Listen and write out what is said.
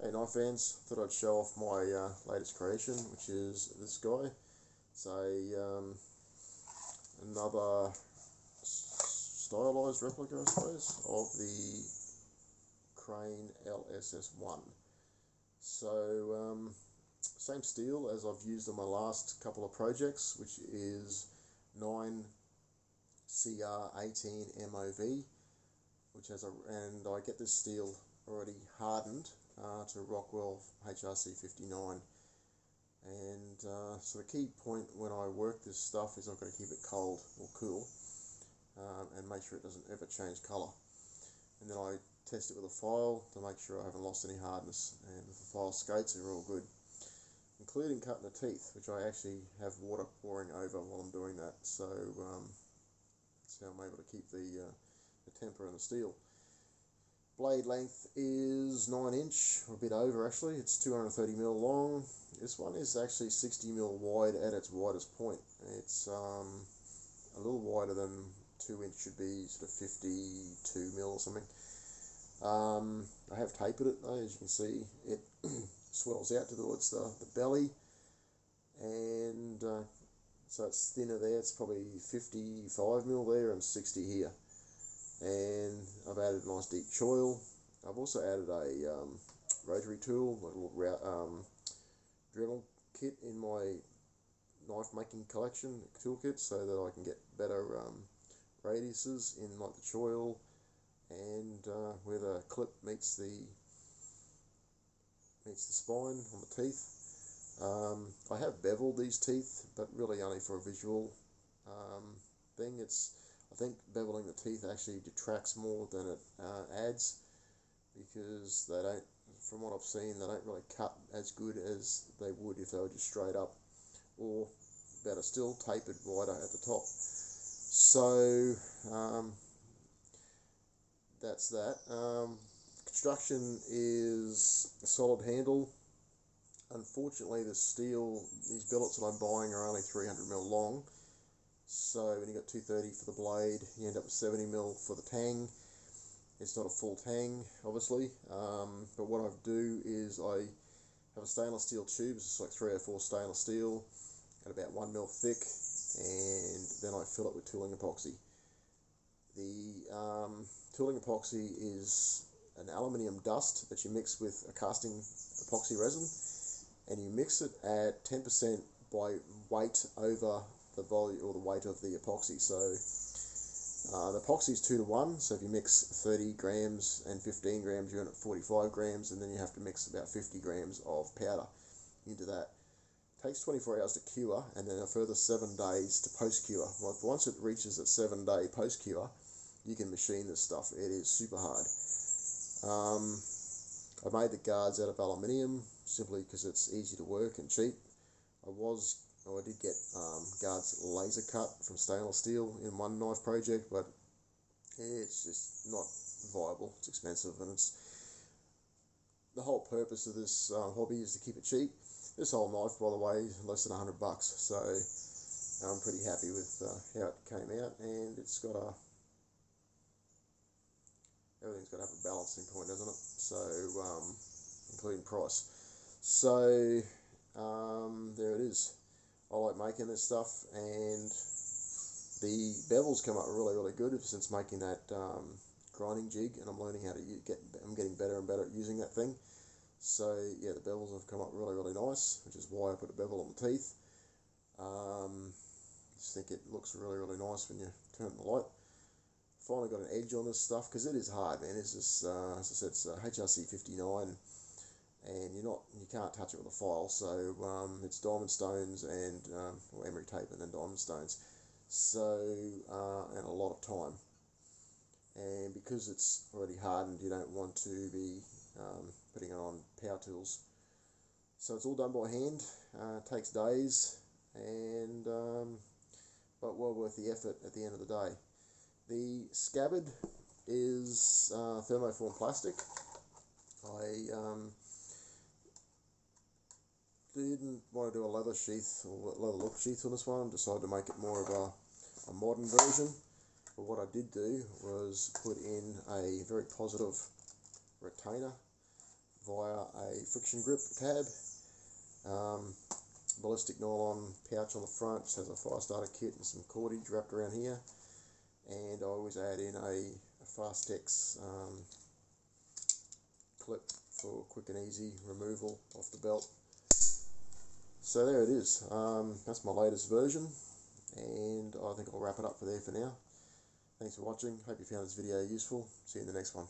Hey knife fans, thought I'd show off my latest creation, which is this guy. It's another stylized replica, I suppose, of the Crain LSS1. So same steel as I've used on my last couple of projects, which is 9CR18 MOV, which has and I get this steel already hardened to Rockwell HRC 59, and so the key point when I work this stuff is I've got to keep it cold or cool and make sure it doesn't ever change colour, and then I test it with a file to make sure I haven't lost any hardness, and if the file skates are all good, including cutting the teeth, which I actually have water pouring over while I'm doing that, so that's how I'm able to keep the temper in the steel. Blade length is 9 inch, or a bit over actually. It's 230mm long. This one is actually 60mm wide at its widest point. It's a little wider than 2 inch should be, sort of 52mm or something. I have tapered it though, as you can see. It swells out towards the belly, and so it's thinner there. It's probably 55mm there and 60 here. And I've added a nice deep choil. I've also added a rotary tool, a little drill kit in my knife making collection toolkit, so that I can get better radiuses in like the choil and where the clip meets the spine on the teeth. I have beveled these teeth, but really only for a visual thing. I think beveling the teeth actually detracts more than it adds, because they don't, from what I've seen, they don't really cut as good as they would if they were just straight up, or better still, tapered wider at the top. So that's that. Construction is a solid handle. Unfortunately, the steel, these billets that I'm buying are only 300mm long. So when you got 230 for the blade, you end up with 70mm for the tang. It's not a full tang, obviously, but what I do is I have a stainless steel tube. It's like 304 stainless steel at about 1mm thick, and then I fill it with tooling epoxy. The tooling epoxy is an aluminium dust that you mix with a casting epoxy resin, and you mix it at 10% by weight over the volume or the weight of the epoxy. So the epoxy is 2 to 1, so if you mix 30 grams and 15 grams, you're in at 45 grams, and then you have to mix about 50 grams of powder into that. It takes 24 hours to cure, and then a further 7 days to post-cure. Well, once it reaches that 7-day post-cure, you can machine this stuff. It is super hard. I made the guards out of aluminium simply because it's easy to work and cheap. I did get guards laser cut from stainless steel in one knife project, but it's just not viable. It's expensive, and it's the whole purpose of this hobby is to keep it cheap. This whole knife, by the way, is less than $100, so I'm pretty happy with how it came out, and it's got everything's got to have a balancing point, doesn't it? So including price. So there it is. I like making this stuff, and the bevels come up really good since making that grinding jig, and I'm learning how to I'm getting better and better at using that thing. So yeah, the bevels have come up really nice, which is why I put a bevel on the teeth. Just think it looks really nice when you turn the light. Finally got an edge on this stuff, because it is hard, man. It's just as I said, it's HRC 59. And you can't touch it with a file, so it's diamond stones and or emery tape and then diamond stones, so and a lot of time, and because it's already hardened, you don't want to be putting it on power tools, so it's all done by hand. It takes days, and but well worth the effort at the end of the day. The scabbard is thermoform plastic. I didn't want to do a leather sheath or leather look sheath on this one. Decided to make it more of a modern version. But what I did do was put in a very positive retainer via a friction grip tab. Ballistic nylon pouch on the front, just has a fire starter kit and some cordage wrapped around here, and I always add in a Fastex clip for quick and easy removal off the belt. So there it is. That's my latest version, and I think I'll wrap it up for there for now. Thanks for watching. Hope you found this video useful. See you in the next one.